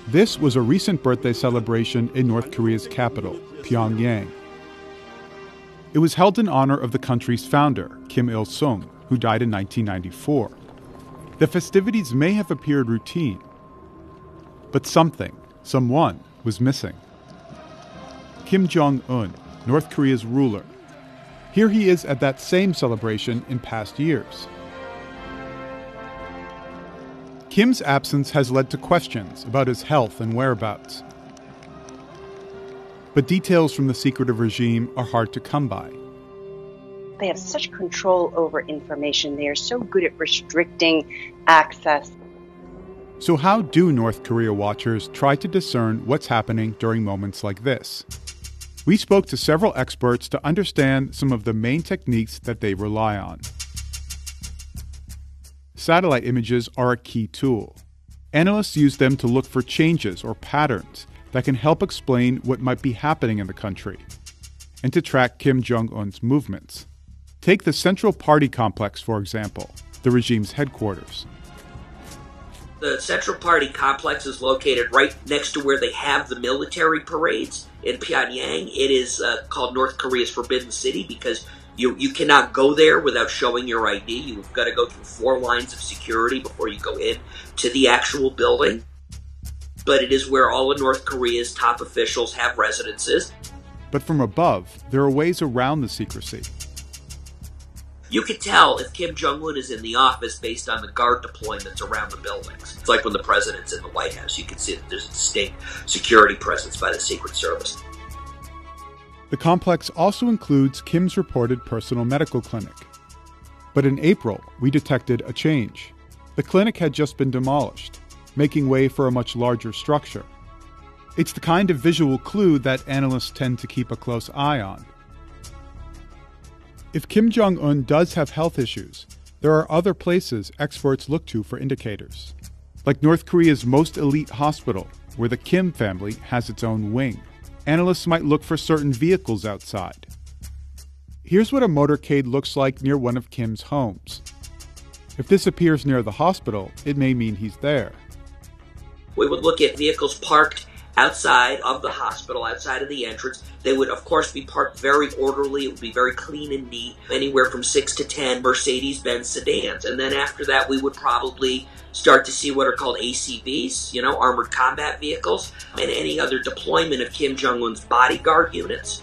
This was a recent birthday celebration in North Korea's capital, Pyongyang. It was held in honor of the country's founder, Kim Il-sung, who died in 1994. The festivities may have appeared routine, but someone was missing. Kim Jong-un, North Korea's ruler. Here he is at that same celebration in past years. Kim's absence has led to questions about his health and whereabouts. But details from the secretive regime are hard to come by. They have such control over information. They are so good at restricting access. So how do North Korea watchers try to discern what's happening during moments like this? We spoke to several experts to understand some of the main techniques that they rely on. Satellite images are a key tool. Analysts use them to look for changes or patterns that can help explain what might be happening in the country, and to track Kim Jong-un's movements. Take the Central Party complex, for example, the regime's headquarters. The Central Party complex is located right next to where they have the military parades in Pyongyang. It is called North Korea's Forbidden City because you cannot go there without showing your ID. You've got to go through 4 lines of security before you go in to the actual building. But it is where all of North Korea's top officials have residences. But from above, there are ways around the secrecy. You can tell if Kim Jong-un is in the office based on the guard deployments around the buildings. It's like when the president's in the White House. You can see that there's a distinct security presence by the Secret Service. The complex also includes Kim's reported personal medical clinic. But in April, we detected a change. The clinic had just been demolished, making way for a much larger structure. It's the kind of visual clue that analysts tend to keep a close eye on. If Kim Jong-un does have health issues, there are other places experts look to for indicators, like North Korea's most elite hospital, where the Kim family has its own wing. Analysts might look for certain vehicles outside. Here's what a motorcade looks like near one of Kim's homes. If this appears near the hospital, it may mean he's there. We would look at vehicles parked outside of the hospital, outside of the entrance. They would, of course, be parked very orderly. It would be very clean and neat, anywhere from 6 to 10 Mercedes-Benz sedans. And then after that, we would probably start to see what are called ACVs, armored combat vehicles, and any other deployment of Kim Jong-un's bodyguard units.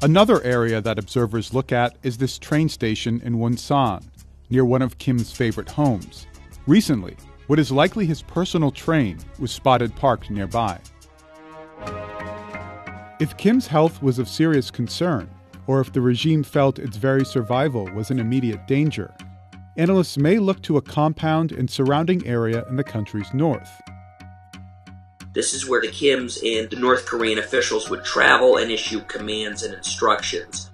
Another area that observers look at is this train station in Wonsan, near one of Kim's favorite homes. Recently, what is likely his personal train was spotted parked nearby. If Kim's health was of serious concern, or if the regime felt its very survival was in immediate danger, analysts may look to a compound and surrounding area in the country's north. This is where the Kims and the North Korean officials would travel and issue commands and instructions.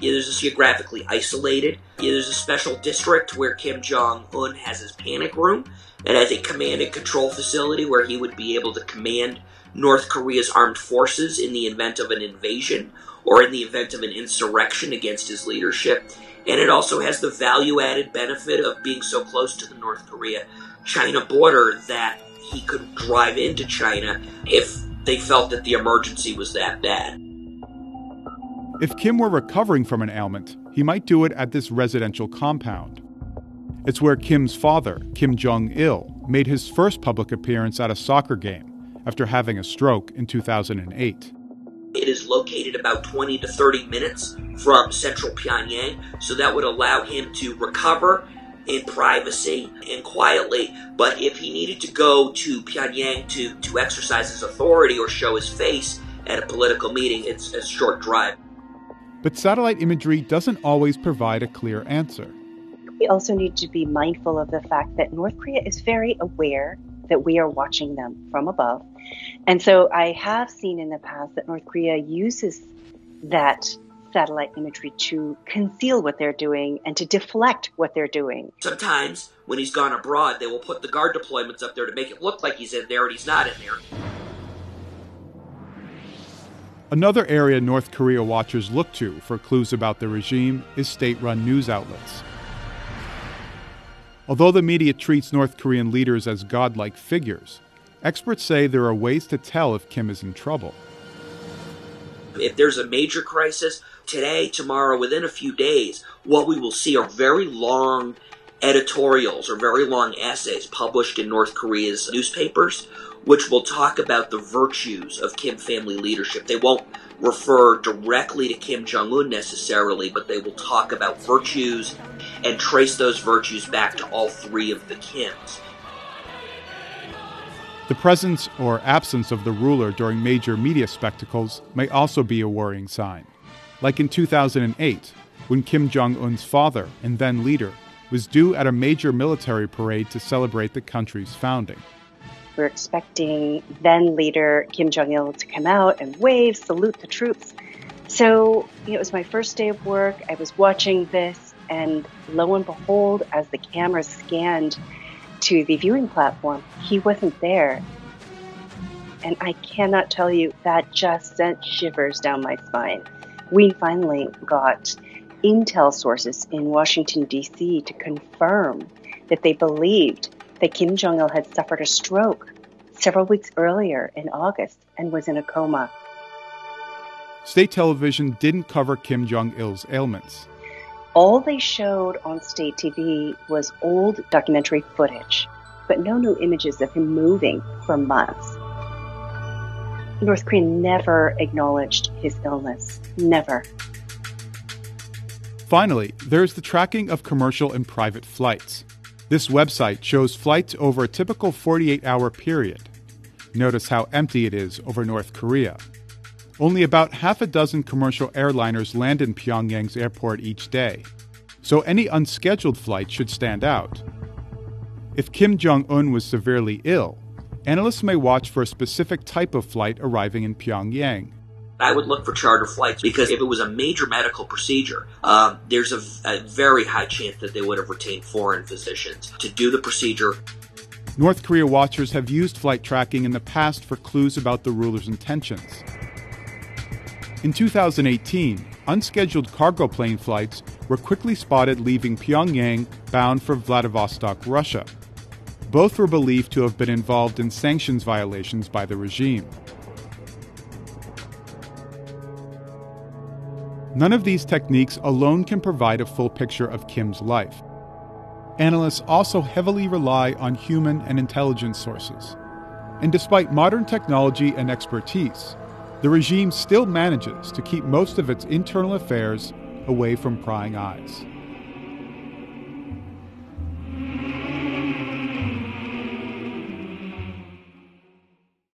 There's a geographically isolated. There's a special district where Kim Jong-un has his panic room and has a command and control facility where he would be able to command North Korea's armed forces in the event of an invasion or in the event of an insurrection against his leadership. And it also has the value-added benefit of being so close to the North Korea-China border that he could drive into China if they felt that the emergency was that bad. If Kim were recovering from an ailment, he might do it at this residential compound. It's where Kim's father, Kim Jong-il, made his first public appearance at a soccer game after having a stroke in 2008. It is located about 20 to 30 minutes from central Pyongyang, so that would allow him to recover in privacy and quietly. But if he needed to go to Pyongyang to exercise his authority or show his face at a political meeting, it's a short drive. But satellite imagery doesn't always provide a clear answer. We also need to be mindful of the fact that North Korea is very aware that we are watching them from above. And so I have seen in the past that North Korea uses that satellite imagery to conceal what they're doing and to deflect what they're doing. Sometimes when he's gone abroad, they will put the guard deployments up there to make it look like he's in there and he's not in there. Another area North Korea watchers look to for clues about the regime is state-run news outlets. Although the media treats North Korean leaders as godlike figures, Experts say there are ways to tell if Kim is in trouble. If there's a major crisis, today, tomorrow, within a few days, what we will see are very long editorials or very long essays published in North Korea's newspapers, which will talk about the virtues of Kim family leadership. They won't refer directly to Kim Jong-un necessarily, but they will talk about virtues and trace those virtues back to all three of the Kims. The presence or absence of the ruler during major media spectacles may also be a worrying sign. Like in 2008, when Kim Jong-un's father and then leader was due at a major military parade to celebrate the country's founding. We're expecting then leader Kim Jong-il to come out and wave, salute the troops. So it was my first day of work. I was watching this, and lo and behold, as the camera scanned to the viewing platform, he wasn't there. And I cannot tell you, that just sent shivers down my spine. We finally got intel sources in Washington, D.C. to confirm that they believed that Kim Jong-il had suffered a stroke several weeks earlier in August and was in a coma. State television didn't cover Kim Jong-il's ailments. All they showed on state TV was old documentary footage, but no new images of him moving for months. North Korea never acknowledged his illness. Never. Finally, there's the tracking of commercial and private flights. This website shows flights over a typical 48-hour period. Notice how empty it is over North Korea. Only about half a dozen commercial airliners land in Pyongyang's airport each day, so any unscheduled flight should stand out. If Kim Jong-un was severely ill, analysts may watch for a specific type of flight arriving in Pyongyang. I would look for charter flights because if it was a major medical procedure, there's a very high chance that they would have retained foreign physicians to do the procedure. North Korea watchers have used flight tracking in the past for clues about the ruler's intentions. In 2018, unscheduled cargo plane flights were quickly spotted leaving Pyongyang bound for Vladivostok, Russia. Both were believed to have been involved in sanctions violations by the regime. None of these techniques alone can provide a full picture of Kim's life. Analysts also heavily rely on human and intelligence sources. And despite modern technology and expertise, the regime still manages to keep most of its internal affairs away from prying eyes.